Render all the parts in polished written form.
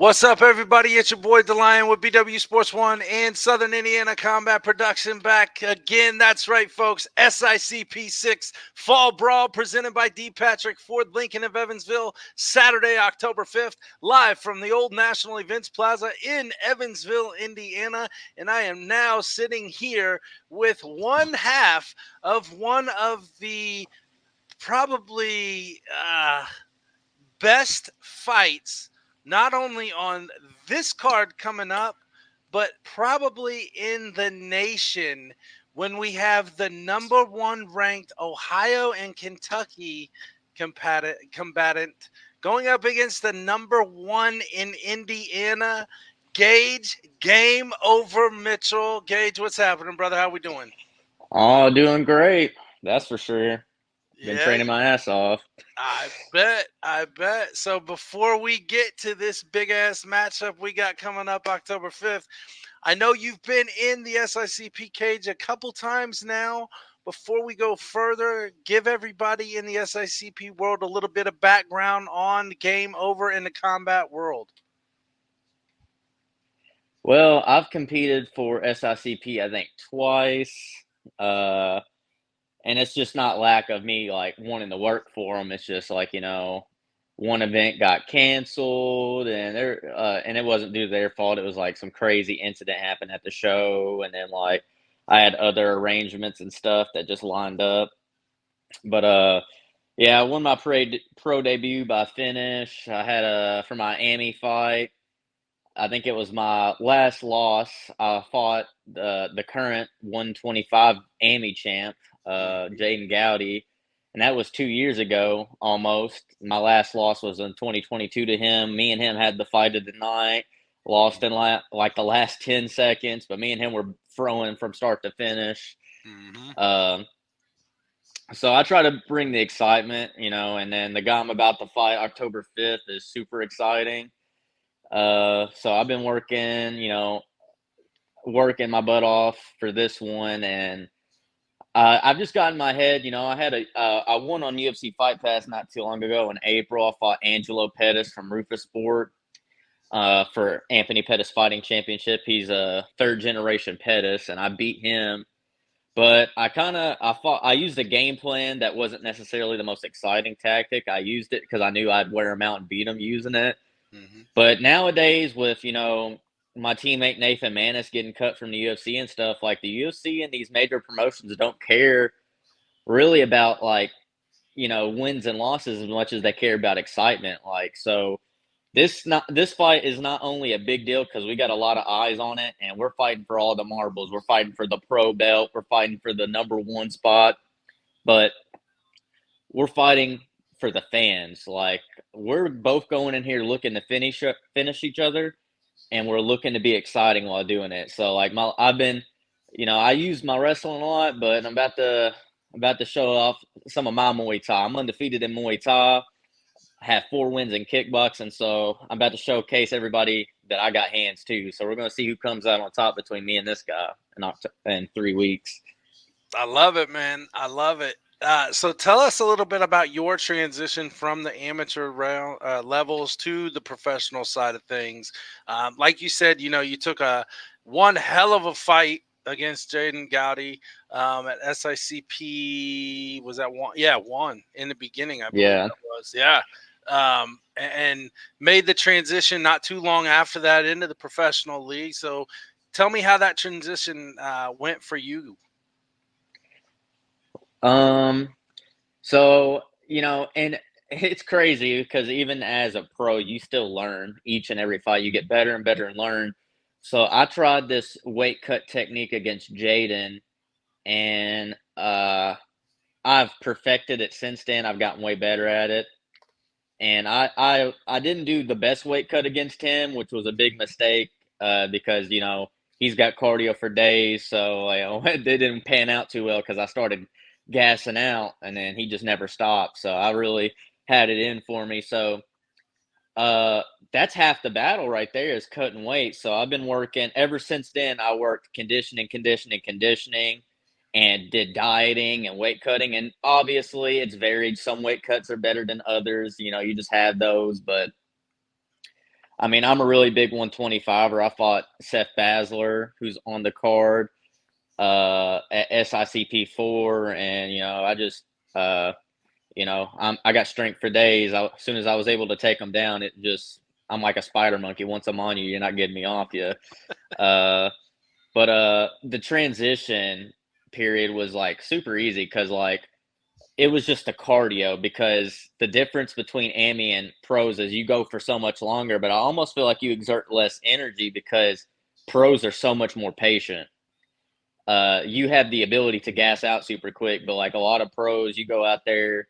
What's up, everybody? It's your boy, DeLion, with BW Sports One and Southern Indiana Combat Production back again. That's right, folks. SICP 6 Fall Brawl presented by D. Patrick Ford Lincoln of Evansville, Saturday, October 5th, live from the Old National Events Plaza in Evansville, Indiana. And I am now sitting here with one half of one of the probably best fights, not only on this card coming up, but probably in the nation when we have the number one ranked Ohio and Kentucky combatant going up against the number one in Indiana. Gage, game over Mitchell. Gage, what's happening, brother? How we doing? Oh, doing great. That's for sure. Been Yeah, training my ass off. I bet. I bet. So before we get to this big ass matchup we got coming up October 5th, I know you've been in the SICP cage a couple times now. Before we go further, give everybody in the SICP world a little bit of background on Game Over in the combat world. Well, I've competed for SICP, I think, twice. Uh, and it's just not lack of me like wanting to work for them. It's just like, one event got canceled and it wasn't due to their fault. It was like some crazy incident happened at the show. And then like I had other arrangements and stuff that just lined up. But yeah, I won my pro debut by finish. I had for my Amy fight. I think it was my last loss. I fought the current 125 Amy champ, Jaden Gowdy, and that was 2 years ago almost. My last loss was in 2022 to him. Me and him had the fight of the night. Lost in like the last 10 seconds, but me and him were throwing from start to finish. Mm-hmm. Um, so I try to bring the excitement, and then the guy I'm about to fight October 5th is super exciting. So I've been working my butt off for this one, and I've just got in my head, I won on UFC Fight Pass not too long ago in April. I fought Angelo Pettis from Rufus Sport for Anthony Pettis Fighting Championship. He's a third generation Pettis, and I beat him. But I used a game plan that wasn't necessarily the most exciting tactic. I used it because I knew I'd wear him out and beat him using it. Mm-hmm. But nowadays, with my teammate Nathan Manis getting cut from the UFC and stuff, like the UFC and these major promotions don't care really about like wins and losses as much as they care about excitement. Like so, this fight is not only a big deal because we got a lot of eyes on it, and we're fighting for all the marbles. We're fighting for the pro belt. We're fighting for the number one spot, but we're fighting for the fans. Like we're both going in here looking to finish each other, and we're looking to be exciting while doing it. So like I use my wrestling a lot, but I'm about to show off some of my Muay Thai. I'm undefeated in Muay Thai. I have 4 wins in kickboxing, so I'm about to showcase everybody that I got hands too. So we're gonna see who comes out on top between me and this guy in 3 weeks. I love it, man. I love it. So tell us a little bit about your transition from the amateur round levels to the professional side of things. Like you said, you took one hell of a fight against Jaden Gowdy at SICP. Was that one? Yeah, one in the beginning, I believe Yeah. that was. Yeah. And made the transition not too long after that into the professional league. So tell me how that transition went for you. Um. So and it's crazy because even as a pro, you still learn each and every fight. You get better and better and learn. So I tried this weight cut technique against Jaden, and I've perfected it since then. I've gotten way better at it. And I didn't do the best weight cut against him, which was a big mistake because he's got cardio for days, so it didn't pan out too well because I started gassing out, and then he just never stopped. So I really had it in for me. So uh, that's half the battle right there is cutting weight. So I've been working ever since then. I worked conditioning, and did dieting and weight cutting. And obviously, it's varied. Some weight cuts are better than others. You just have those. But I mean, I'm a really big 125er. I fought Seth Basler, who's on the card at SICP 4, and I just I got strength for days. As soon as I was able to take them down, I'm like a spider monkey. Once I'm on you, you're not getting me off you. But the transition period was like super easy because like it was just a cardio, because the difference between AMI and pros is you go for so much longer, but I almost feel like you exert less energy because pros are so much more patient. You have the ability to gas out super quick, but like a lot of pros, you go out there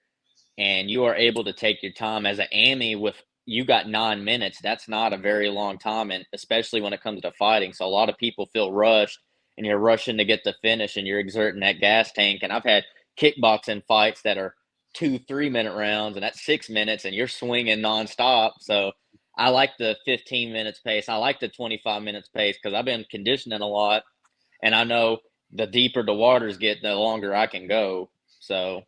and you are able to take your time. As an AMI, with you got 9 minutes, that's not a very long time, and especially when it comes to fighting. So a lot of people feel rushed, and you're rushing to get the finish, and you're exerting that gas tank. And I've had kickboxing fights that are 2 3 minute rounds, and that's 6 minutes, and you're swinging nonstop. So I like the 15 minutes pace. I like the 25 minutes pace because I've been conditioning a lot, and I know the deeper the waters get, the longer I can go. So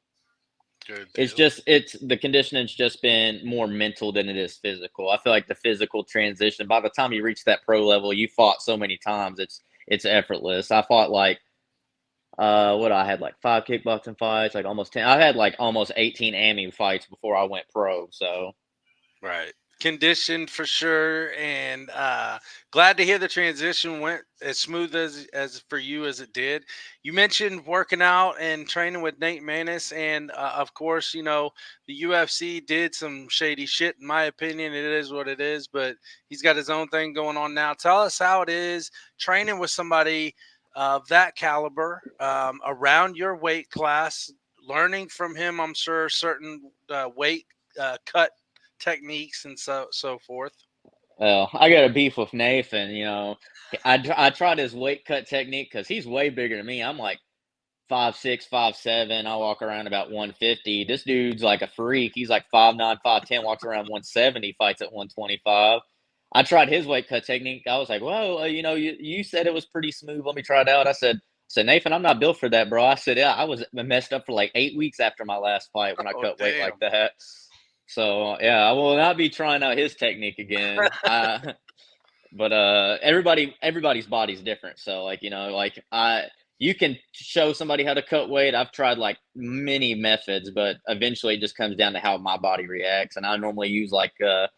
it's the conditioning's just been more mental than it is physical. I feel like the physical transition, by the time you reach that pro level, you fought so many times, it's effortless. I fought like I had like 5 kickboxing fights, like almost 10. I had like almost 18 AMI fights before I went pro. So Right. Conditioned for sure, and glad to hear the transition went as smooth as for you as it did. You mentioned working out and training with Nate Maness, and of course, the UFC did some shady shit. In my opinion, it is what it is, but he's got his own thing going on now. Tell us how it is training with somebody of that caliber, around your weight class, learning from him. I'm sure certain weight cut techniques and so forth. well, I got a beef with Nathan. I tried his weight cut technique because he's way bigger than me. I'm like 5'6", 5'7". I walk around about 150. This dude's like a freak. He's like 5'9", 5'10", walks around 170, fights at 125. I tried his weight cut technique. I was like, "Whoa, you said it was pretty smooth. Let me try it out." I said, Nathan, I'm not built for that, bro. I said, yeah, I was messed up for like 8 weeks after my last fight when I Oh cut weight damn! like that. So yeah, I will not be trying out his technique again. But everybody's body's different. So like you can show somebody how to cut weight. I've tried like many methods, but eventually it just comes down to how my body reacts. And I normally use like the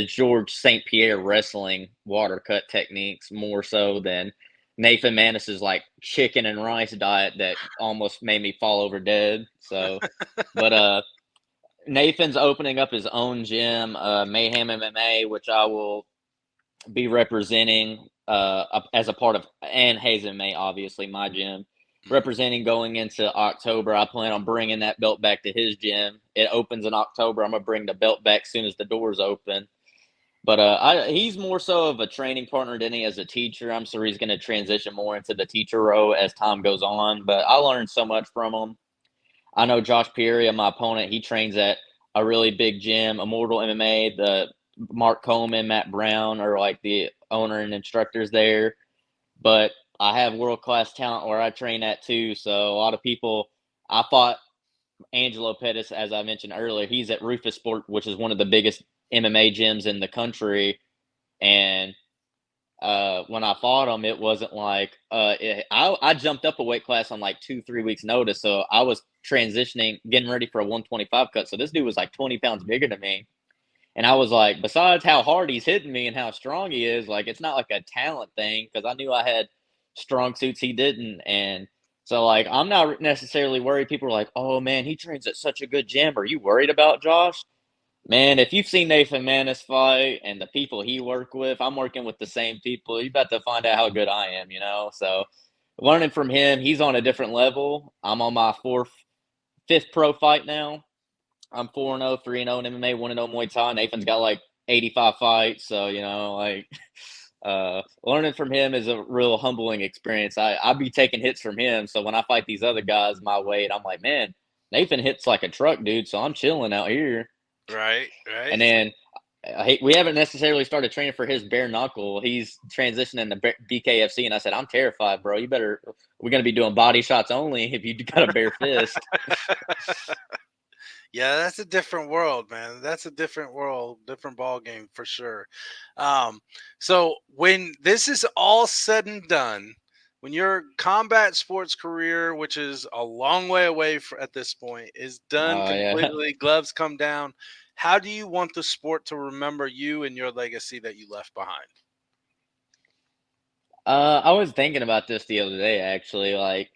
George St. Pierre wrestling water cut techniques more so than Nathan Maness's like chicken and rice diet that almost made me fall over dead. So, but Nathan's opening up his own gym, Mayhem MMA, which I will be representing as a part of, and Hazen May, obviously my gym, representing going into October. I plan on bringing that belt back to his gym. It opens in October. I'm gonna bring the belt back as soon as the doors open. But he's more so of a training partner than he is a teacher. I'm sure he's going to transition more into the teacher role as time goes on. But I learned so much from him. I know Josh Pereira, my opponent, he trains at a really big gym, Immortal MMA. The Mark Coleman, Matt Brown are like the owner and instructors there. But I have world-class talent where I train at too. So a lot of people, I fought Angelo Pettis, as I mentioned earlier. He's at Rufus Sport, which is one of the biggest MMA gyms in the country. And when I fought him, it wasn't like I jumped up a weight class on like 2 3 weeks notice. So I was transitioning, getting ready for a 125 cut. So this dude was like 20 pounds bigger than me. And I was like, besides how hard he's hitting me and how strong he is, like it's not like a talent thing, because I knew I had strong suits he didn't. And so like I'm not necessarily worried. People are like, "Oh man, he trains at such a good gym. Are you worried about Josh?" Man, if you've seen Nathan Maness fight and the people he work with, I'm working with the same people. You about to find out how good I am. So learning from him, he's on a different level. I'm on my fifth pro fight now. I'm 4-0, 3-0 in MMA, 1-0 Muay Thai. Nathan's got like 85 fights. So, learning from him is a real humbling experience. I'll be taking hits from him. So when I fight these other guys my weight, I'm like, man, Nathan hits like a truck, dude. So I'm chilling out here. Right. And then we haven't necessarily started training for his bare knuckle. He's transitioning to BKFC, and I said, I'm terrified, bro. We're going to be doing body shots only if you got a bare fist. Yeah, that's a different world, man. That's a different world, different ball game for sure. Um, so when this is all said and done, when your combat sports career, which is a long way away at this point, is done Oh yeah. completely, gloves come down, how do you want the sport to remember you and your legacy that you left behind? I was thinking about this the other day actually. Like,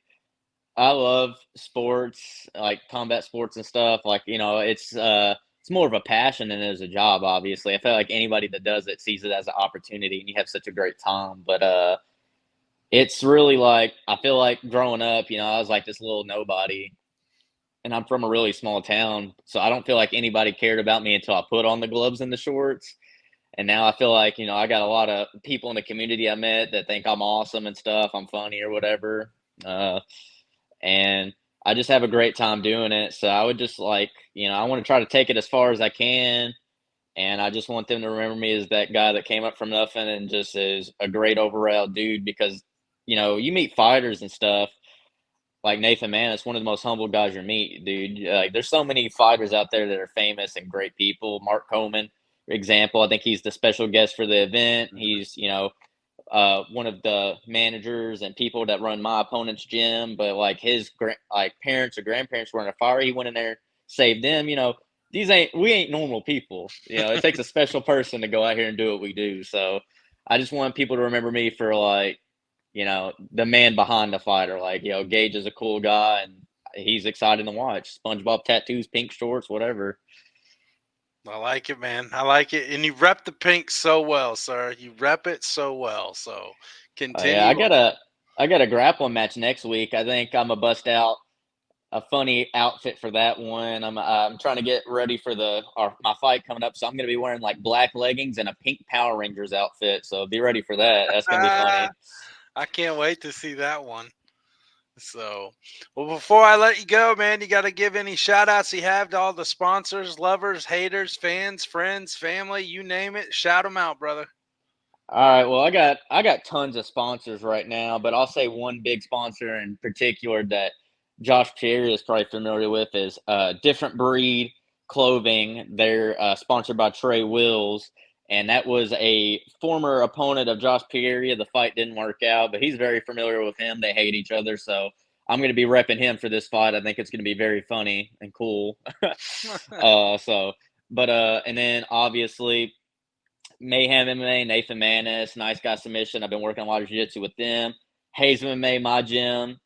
I love sports, like combat sports and stuff. Like, it's more of a passion than it is a job, obviously. I feel like anybody that does it sees it as an opportunity and you have such a great time. But it's really like I feel like growing up, I was like this little nobody and I'm from a really small town. So I don't feel like anybody cared about me until I put on the gloves and the shorts. And now I feel like, I got a lot of people in the community I met that think I'm awesome and stuff. I'm funny or whatever. And I just have a great time doing it. So I would just like, I want to try to take it as far as I can. And I just want them to remember me as that guy that came up from nothing and just is a great overall dude because, you meet fighters and stuff like Nathan Maness, one of the most humble guys you meet, dude. Like, there's so many fighters out there that are famous and great people. Mark Coleman, for example, I think he's the special guest for the event. Mhm. He's, one of the managers and people that run my opponent's gym. But like his like parents or grandparents were in a fire, he went in there, saved them. We ain't normal people. It takes a special person to go out here and do what we do. So I just want people to remember me for like the man behind the fighter. Like, Gage is a cool guy and he's exciting to watch. SpongeBob tattoos, pink shorts, whatever. I like it, man. I like it. And you rep the pink so well, sir. You rep it so well. So Yeah, continue on. I got a grappling match next week. I think I'm gonna bust out a funny outfit for that one. I'm trying to get ready for my fight coming up, so I'm gonna be wearing like black leggings and a pink Power Rangers outfit. So be ready for that. That's gonna be Ah, funny. I can't wait to see that one. So, well, before I let you go, man, you got to give any shout outs you have to all the sponsors, lovers, haters, fans, friends, family, you name it. Shout them out, brother. All right. Well, I got tons of sponsors right now, but I'll say one big sponsor in particular that Josh Cherry is probably familiar with is Different Breed Clothing. They're sponsored by Trey Wills, and that was a former opponent of Josh Pierre. The fight didn't work out, but he's very familiar with him. They hate each other, so I'm going to be repping him for this fight. I think it's going to be very funny and cool. So, but and then obviously Mayhem MMA, Nathan Manis, Nice Guy Submission. I've been working a lot of jiu-jitsu with them. Hayes MMA, my gym.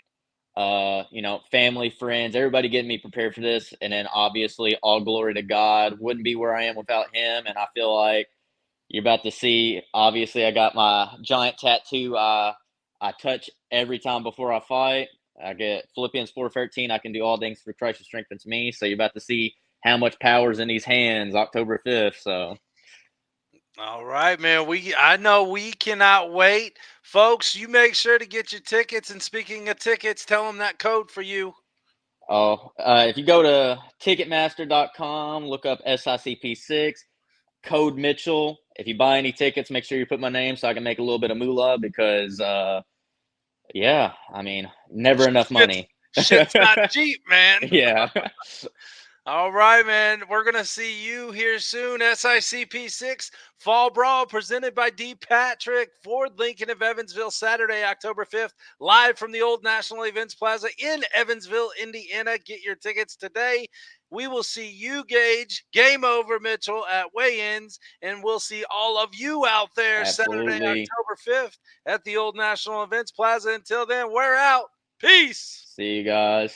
Family, friends, everybody getting me prepared for this. And then obviously all glory to God. Wouldn't be where I am without him. And I feel like you're about to see, obviously I got my giant tattoo I touch every time before I fight. I get Philippians 4:13. I can do all things through Christ who strengthens me. So you're about to see how much power's in these hands October 5th. So All right, man. I know we cannot wait. Folks, you make sure to get your tickets. And speaking of tickets, tell them that code for you. if you go to Ticketmaster.com, look up SICP6, code Mitchell. If you buy any tickets, make sure you put my name so I can make a little bit of moolah because, yeah, I mean, never enough Shit's, money. shit's not cheap, man. Yeah. All right, man. We're going to see you here soon. SICP6 Fall Brawl presented by D. Patrick, Ford Lincoln of Evansville, Saturday, October 5th, live from the Old National Events Plaza in Evansville, Indiana. Get your tickets today. We will see you, Gage. Game over, Mitchell, at weigh-ins, and we'll see all of you out there Saturday, Absolutely. October 5th at the Old National Events Plaza. Until then, we're out. Peace. See you guys.